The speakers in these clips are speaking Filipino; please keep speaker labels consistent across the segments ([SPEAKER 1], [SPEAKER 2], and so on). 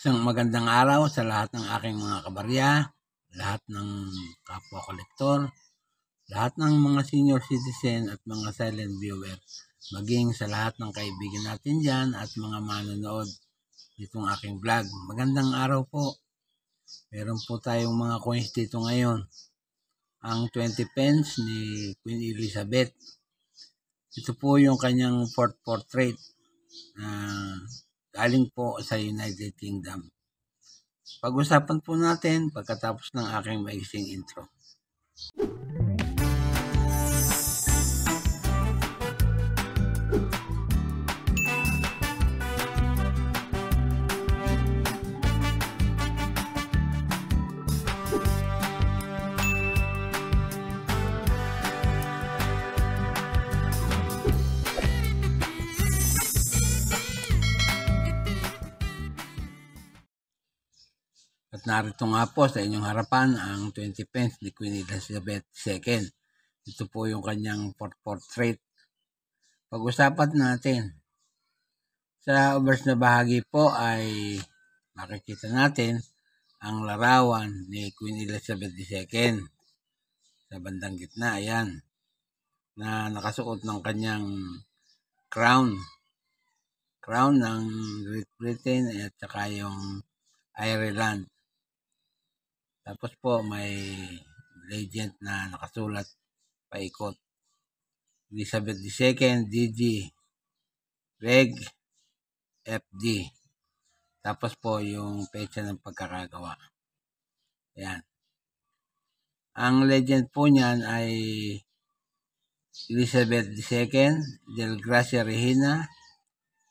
[SPEAKER 1] Isang magandang araw sa lahat ng aking mga kabarya, lahat ng kapwa kolektor, lahat ng mga senior citizen at mga silent viewer, maging sa lahat ng kaibigan natin dyan at mga manonood nitong aking vlog. Magandang araw po. Meron po tayong mga coins dito ngayon. Ang 20 pence ni Queen Elizabeth. Ito po yung kanyang fourth portrait na galing po sa United Kingdom. Pag-usapan po natin pagkatapos ng aking maiksing intro. At narito nga po sa inyong harapan ang 20 pence ni Queen Elizabeth II. Ito po yung kanyang portrait. Pag-usapan natin. Sa obverse na bahagi po ay makikita natin ang larawan ni Queen Elizabeth II. Sa bandang gitna, ayan, na nakasuot ng kanyang crown. Crown ng Great Britain at saka yung Ireland. Tapos po may legend na nakasulat paikot. Elizabeth II, DG, Reg, FD. Tapos po yung petsa ng pagkakagawa. Ayan. Ang legend po niyan ay Elizabeth II, Del Gracia Regina,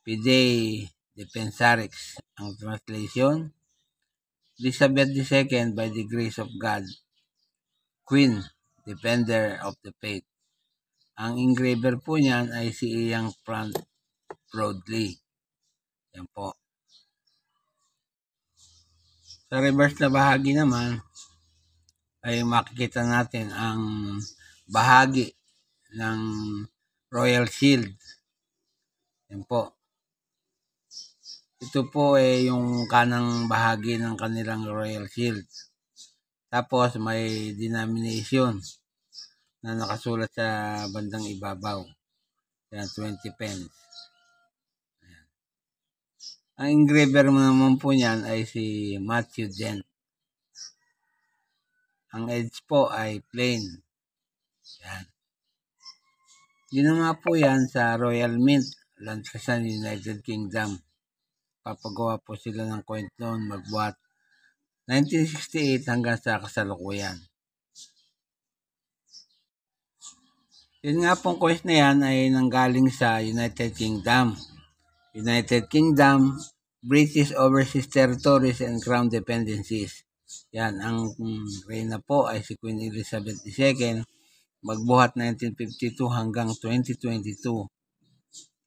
[SPEAKER 1] Fidei Defensarix. Ang translation, Elizabeth II, by the grace of God, Queen, Defender of the Faith. Ang engraver po niyan ay si Ian Front Broadley. Yan po. Sa reverse na bahagi naman, ay makikita natin ang bahagi ng Royal Shield. Yan po. Ito po ay yung kanang bahagi ng kanilang Royal Shield. Tapos may denomination na nakasulat sa bandang ibabaw. Yan, 20 pence. Ayan. Ang engraver naman po niyan ay si Matthew Dent. Ang edge po ay plain. Yan. Ginawa po yan sa Royal Mint, Lancaster, United Kingdom. Papagawa po sila ng coin noon, magbuhat 1968 hanggang sa kasalukuyan. Yun nga pong coins na yan ay nanggaling sa United Kingdom. United Kingdom, British Overseas Territories and Crown Dependencies. Yan, ang reyna po ay si Queen Elizabeth II, magbuhat 1952 hanggang 2022.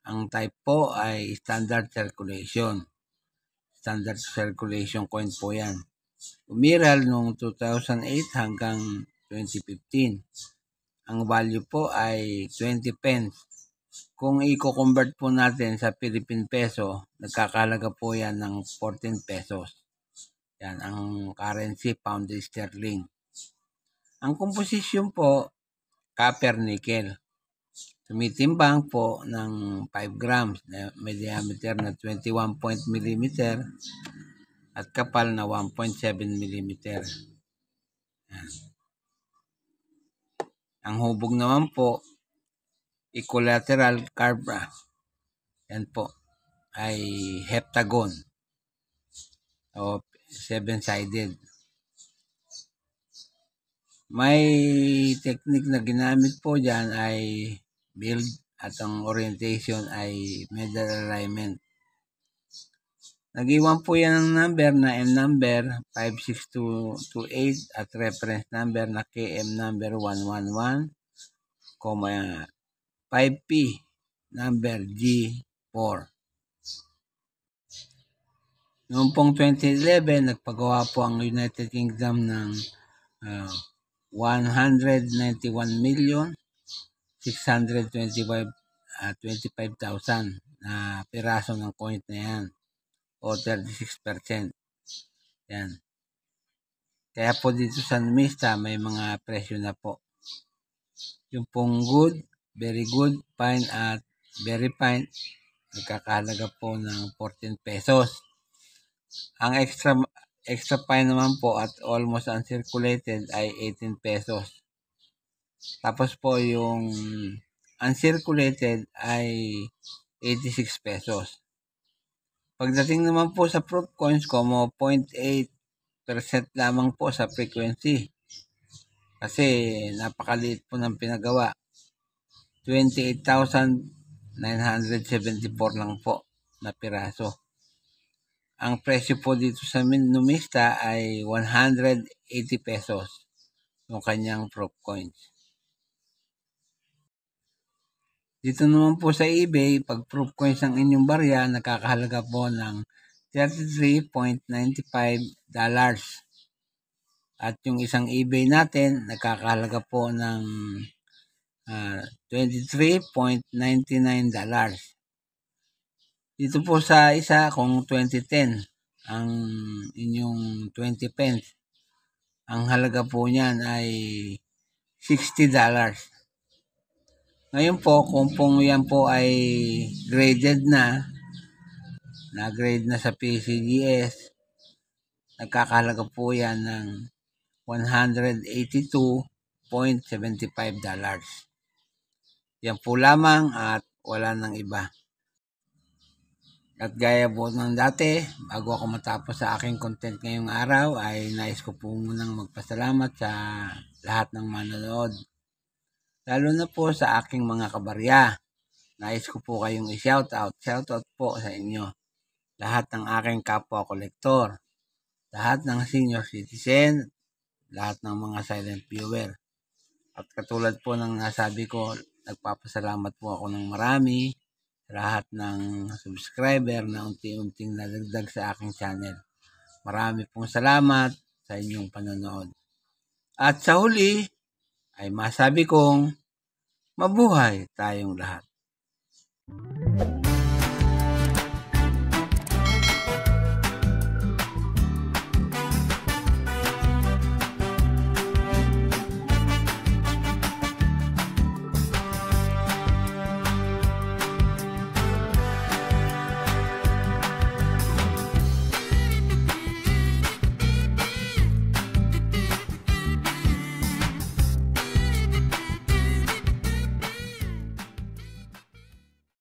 [SPEAKER 1] Ang type po ay standard circulation. Standard circulation coin po yan. Umiral noong 2008 hanggang 2015. Ang value po ay 20 pence. Kung i-convert po natin sa Philippine peso, nagkakalaga po yan ng 14 pesos. Yan, ang currency, pound sterling. Ang composition po, copper nickel. Tumitimbang po ng 5 grams, may diameter na 21 mm at kapal na 1.7 mm. Yan. Ang hubog naman po, equilateral carved. Yan po, ay heptagon o 7-sided. May technique na ginamit po dyan ay build at ang orientation ay middle alignment. Nag-iwan po yan ng number na M number 56228 at reference number na KM number 111, 5P number G4. Noong pong 2011, nagpagawa po ang United Kingdom ng 191,625,000 na piraso ng coin na yan. o 36%. Yan. Kaya po dito sa numista may mga presyo na po. Yung pong good, very good, fine at very fine, nagkakahalaga po ng 14 pesos. Ang extra fine naman po at almost uncirculated ay 18 pesos. Tapos po yung uncirculated ay 86 pesos. Pagdating naman po sa proof coins, como 0.8% lamang po sa frequency. Kasi napakaliit po ng pinagawa. 28,974 lang po na piraso. Ang presyo po dito sa numista ay 180 pesos yung kanyang proof coins. Dito naman po sa eBay, pag proof coins ang inyong barya, nakakahalaga po ng $33.95. At yung isang eBay natin, nakakahalaga po ng $23.99. Dito po sa isa, kung 2010, ang inyong 20 pence, ang halaga po niyan ay $60. Ngayon po, kung po yan po ay graded na-grade na sa PCGS, nagkakahalaga po yan ng $182.75. Yan po lamang at wala nang iba. At gaya po ng dati, bago ako matapos sa aking content ngayong araw, ay nais ko po munang magpasalamat sa lahat ng manonood. Lalo na po sa aking mga kabarya. Nais ko po kayong i-shoutout. Shoutout po sa inyo. Lahat ng aking kapwa-kolektor. Lahat ng senior citizen. Lahat ng mga silent viewer. At katulad po ng nasabi ko, nagpapasalamat po ako ng marami sa lahat ng subscriber na unti-unting nadagdag sa aking channel. Marami pong salamat sa inyong panonood. At sa huli, ay masabi kong mabuhay tayong lahat.